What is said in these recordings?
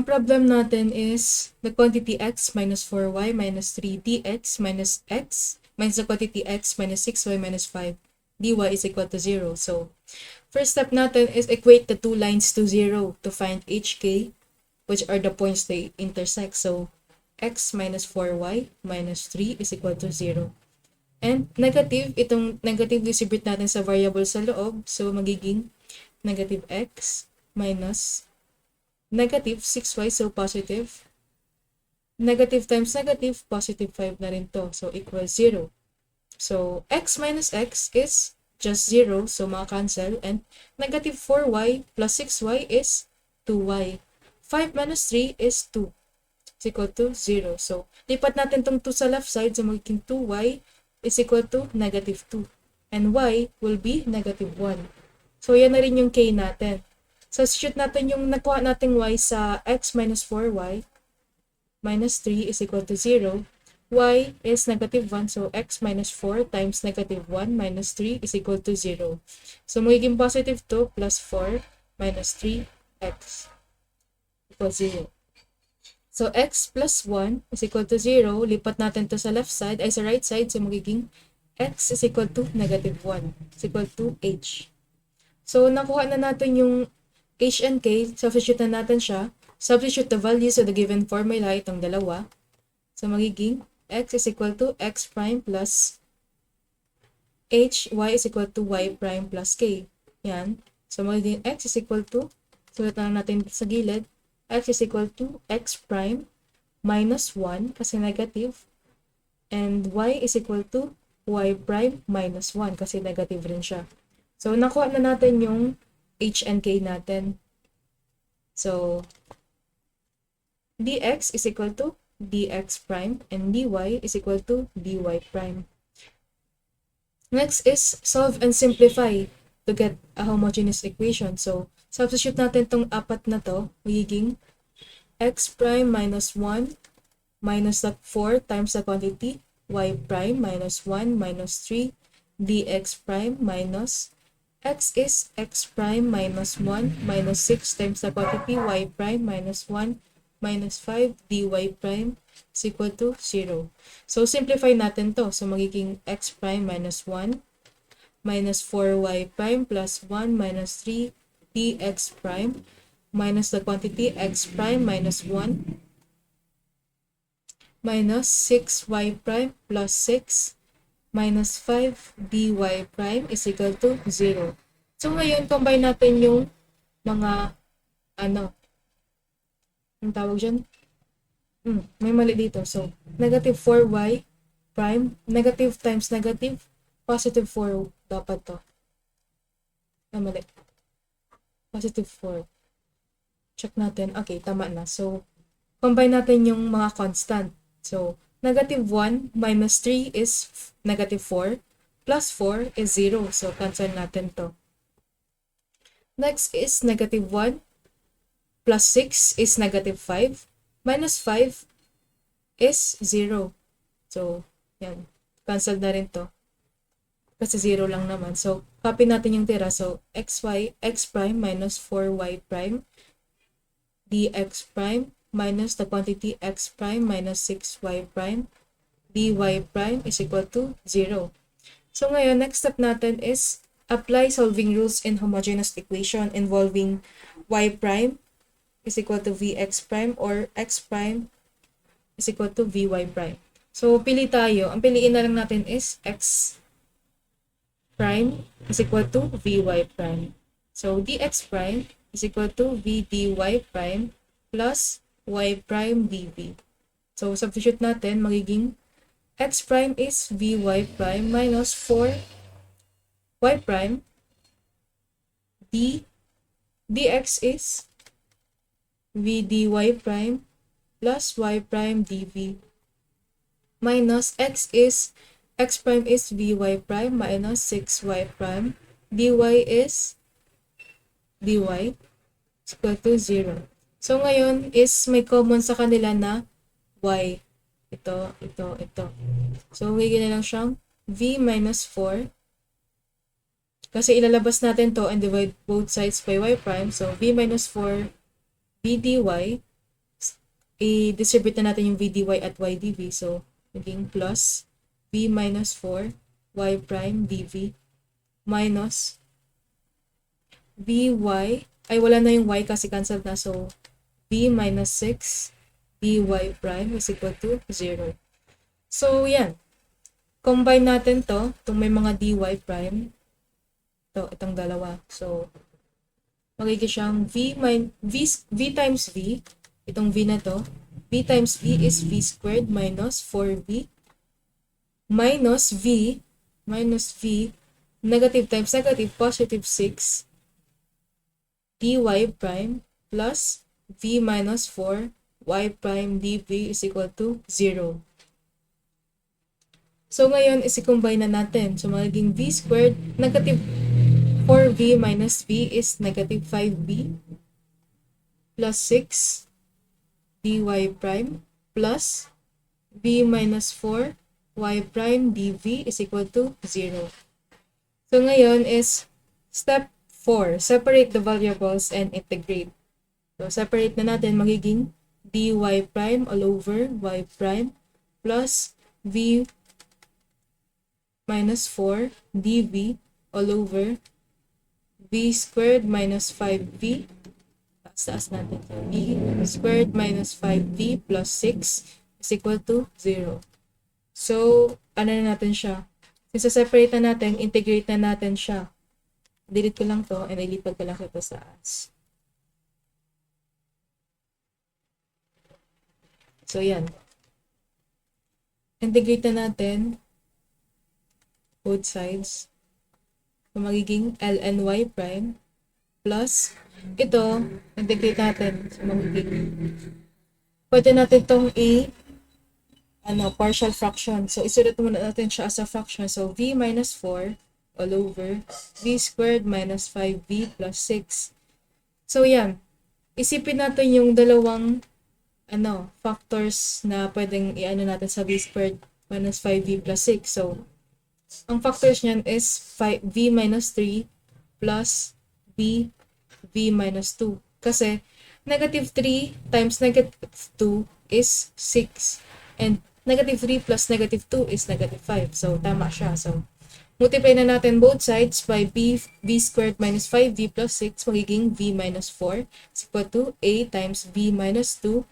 Ang problem natin is the quantity x minus 4y minus 3 dx minus x minus the quantity x minus 6y minus 5 dy is equal to 0. So, first step natin is equate the two lines to 0 to find hk, which are the points they intersect. So, x minus 4y minus 3 is equal to 0. And negative, itong negative distribute natin sa variable sa loob. So, magiging negative x minus negative 6y, so positive. Negative times negative, positive 5 na rin to. So, equals 0. So, x minus x is just 0. So, maka-cancel. And negative 4y plus 6y is 2y. 5 minus 3 is 2. Is equal to 0. So, lipat natin tong 2 sa left side. So, magiging 2y is equal to negative 2. And y will be negative 1. So, yan na rin yung k natin. Substitute natin yung nakuha nating y sa x minus 4y minus 3 is equal to 0. Y is negative 1. So, x minus 4 times negative 1 minus 3 is equal to 0. So, magiging positive 2 plus 4 minus 3x equals 0. So, x plus 1 is equal to 0. Lipat natin to sa left side, ay sa right side. So, magiging x is equal to negative 1 is equal to h. So, nakuha na natin yung h and k. Substitute na natin siya. Substitute the values of the given formula, itong dalawa. So, magiging x is equal to x prime plus h, y is equal to y prime plus k. Yan. So, magiging x is equal to, sulat na natin sa gilid, x is equal to x prime minus 1 kasi negative, and y is equal to y prime minus 1 kasi negative rin siya. So, nakuha na natin yung h and k natin. So, dx is equal to dx prime and dy is equal to dy prime. Next is solve and simplify to get a homogeneous equation. So, substitute natin tong apat na to, magiging x prime minus 1 minus the 4 times the quantity y prime minus 1 minus 3 dx prime minus x is x prime minus 1 minus 6 times the quantity y prime minus 1 minus 5 dy prime is equal to 0. So, simplify natin to. So, magiging x prime minus 1 minus 4y prime plus 1 minus 3 dx prime minus the quantity x prime minus 1 minus 6y prime plus 6 minus 5 dy prime is equal to 0. So, ngayon, combine natin yung mga, ang tawag dyan? May mali dito. So, negative 4y prime, negative times negative, positive 4 dapat to. Mali. Positive 4. Check natin. Okay, tama na. So, combine natin yung mga constant. So, negative 1 minus 3 is negative 4. Plus 4 is 0. So, cancel natin to. Next is negative 1. Plus 6 is negative 5. Minus 5 is 0. So, yan. Cancel na rin to. Kasi 0 lang naman. So, copy natin yung tira. So, x prime minus 4y prime dx prime minus the quantity x prime minus 6y prime dy prime is equal to 0. So, ngayon, next step natin is apply solving rules in homogeneous equation involving y prime is equal to vx prime or x prime is equal to vy prime. So, pili tayo. Ang piliin na lang natin is x prime is equal to vy prime. So, dx prime is equal to v dy prime plus y prime dv. So, substitute natin, magiging x prime is vy prime minus 4 y prime dx is v dy prime plus y prime dv minus x prime is vy prime minus 6y prime dy is dy is equal to 0. So, ngayon is may common sa kanila na y. Ito. So, magiging na lang siyang v minus 4. Kasi ilalabas natin to and divide both sides by y prime. So, v minus 4 v dy i-distribute na natin yung v dy at y dv. So, naging plus v minus 4 y prime dv minus vy, ay wala na yung y kasi cancelled na. So, v minus 6 dy prime is equal to 0. So, yan. Combine natin to, itong may mga dy prime. Itong dalawa. So, magiging siyang v times v, itong v na to, v times v is v squared minus 4v minus v, negative times negative, positive 6 dy prime plus v minus 4 y prime dv is equal to 0. So, ngayon, isi-combine na natin. So, magiging v squared, negative 4v minus v is negative 5v plus 6 dy prime plus v minus 4 y prime dv is equal to 0. So, ngayon is step 4. Separate the variables and integrate. So, separate na natin. Magiging dy prime all over y prime plus v minus 4 dv all over v squared minus 5v. Taas natin. V squared minus 5v plus 6 is equal to 0. So, ano na natin siya? Since separate na natin, integrate na natin siya. Delete ko lang to and ilipad ko lang ito sa as. So, yan. Integrate na natin both sides. So, magiging ln y prime plus ito, integrate natin. So, magiging pwede natin itong partial fraction. So, isulat muna natin siya as a fraction. So, v minus 4 all over v squared minus 5v plus 6. So, yan. Isipin natin yung dalawang factors na pwedeng natin sa v squared minus 5v plus 6. So, ang factors niyan is v minus 3 plus v minus 2. Kasi, negative 3 times negative 2 is 6. And negative 3 plus negative 2 is negative 5. So, tama siya. So, multiply na natin both sides by v squared minus 5v plus 6. Magiging v minus 4 is equal to a times v minus 2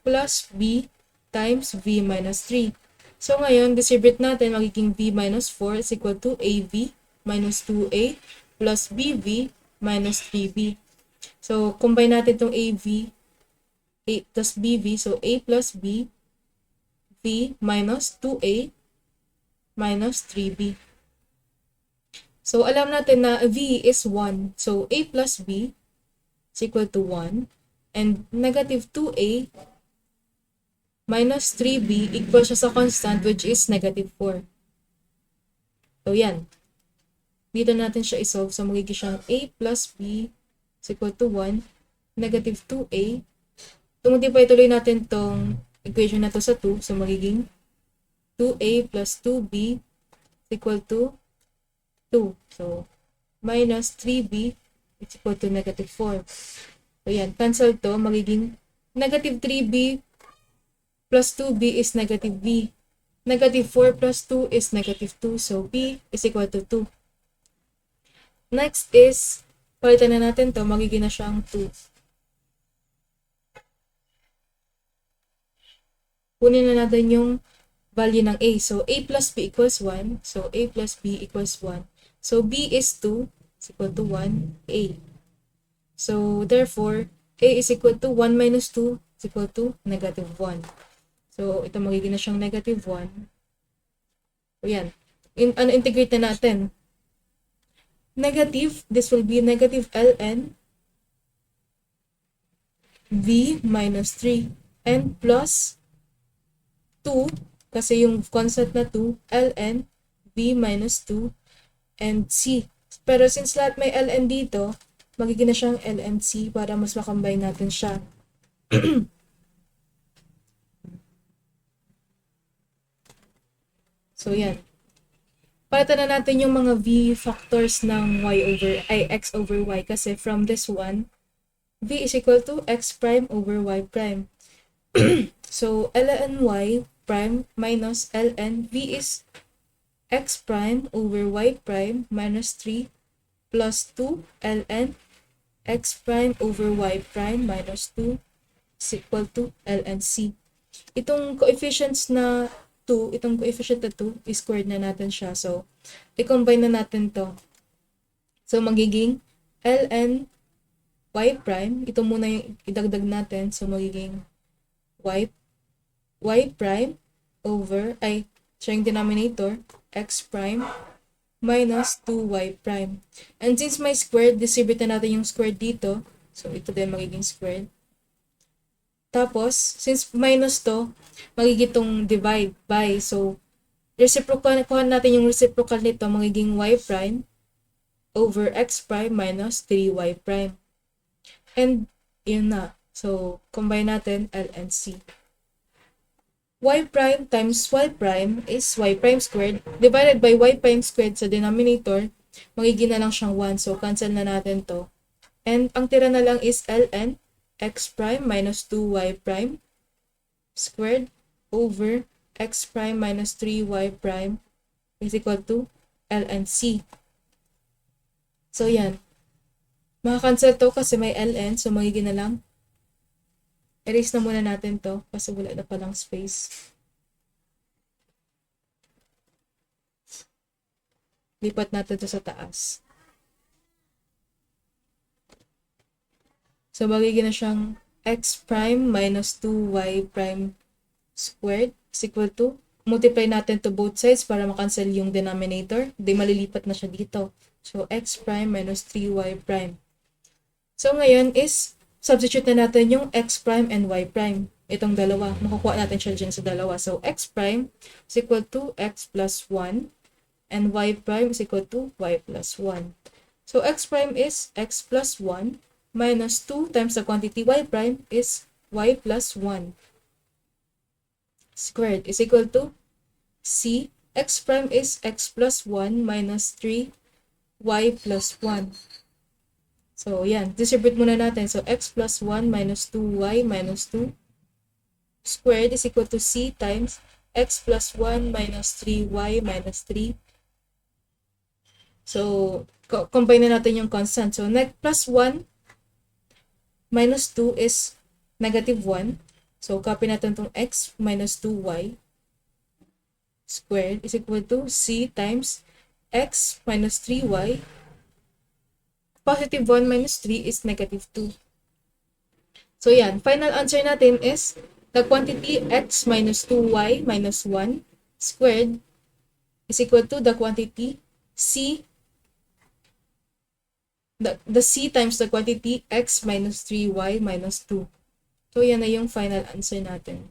plus b times v minus 3. So, ngayon, distribute natin, magiging v minus 4 is equal to av minus 2a plus bv minus 3b. So, combine natin itong av, a plus bv. So, a plus b, v minus 2a minus 3b. So, alam natin na v is 1. So, a plus b is equal to 1. And negative 2a minus 3b equal siya sa constant which is negative 4. So, yan. Dito natin siya isolve. So, magiging siyang a plus b is equal to 1. Negative 2a. Tumutipay tuloy natin tong equation na to sa 2. So, magiging 2a plus 2b is equal to 2. So, minus 3b is equal to negative 4. So, yan. Cancel to. Magiging negative 3b plus 2b is negative b. Negative 4 plus 2 is negative 2. So, b is equal to 2. Next is, palitan na natin to. Magiging na siyang 2. Kunin na natin yung value ng a. So, a plus b equals 1. So, a plus b equals 1. So, b is 2 is equal to 1, a. So, therefore, a is equal to 1 minus 2 is equal to negative 1. So, ito magiging na siyang negative 1. So, yan. Integrate na natin. Negative, this will be negative ln v minus 3. And plus 2, kasi yung constant na 2, ln v minus 2 and c. Pero since lahat may ln dito, magiging na siyang ln c para mas makombine natin siya. So, yan. Palitan na natin yung mga v factors ng x over y kasi from this one, v is equal to x prime over y prime. So, ln y prime minus ln v is x prime over y prime minus 3 plus 2 ln x prime over y prime minus 2 is equal to ln c. Itong coefficients na 2, itong coefficient na 2, squared na natin siya. So, i-combine na natin to. So, magiging ln y prime, ito muna yung idagdag natin. So, magiging y prime over, siya yung denominator, x prime minus 2y prime. And since may squared, distribute na natin yung squared dito. So, ito din magiging squared. Tapos, since minus to, magiging itong divide by. So, reciprocal natin yung reciprocal nito, magiging y prime over x prime minus 3y prime. And, yun na. So, combine natin L and C. Y prime times y prime is y prime squared divided by y prime squared sa denominator, magiging na lang siyang 1. So, cancel na natin to. And, ang tira na lang is ln x prime minus 2y prime squared over x prime minus 3y prime is equal to ln c. So, yan. Maka-cancel to kasi may ln. So, magiging na lang. Erase na muna natin to kasi wala na palang space. Lipat natin to sa taas. So, magiging na siyang x prime minus 2y prime squared is equal to, multiply natin to both sides para makancel yung denominator. Di malilipat na siya dito. So, x prime minus 3y prime. So, ngayon is, substitute na natin yung x prime and y prime. Itong dalawa. Makukuha natin siya dyan sa dalawa. So, x prime is equal to x plus 1 and y prime is equal to y plus 1. So, x prime is x plus 1 minus 2 times the quantity y prime is y plus 1 squared is equal to c. X prime is x plus 1 minus 3 y plus 1. So, yan. Distribute muna natin. So, x plus 1 minus 2y minus 2 squared is equal to c times x plus 1 minus 3y minus 3. So, combine na natin yung constant. So, plus 1 minus 2 is negative 1. So, copy natin itong x minus 2y squared is equal to c times x minus 3y. Positive 1 minus 3 is negative 2. So, yan. Final answer natin is the quantity x minus 2y minus 1 squared is equal to the quantity c, the c times the quantity x minus 3y minus 2. So, yan na yung final answer natin.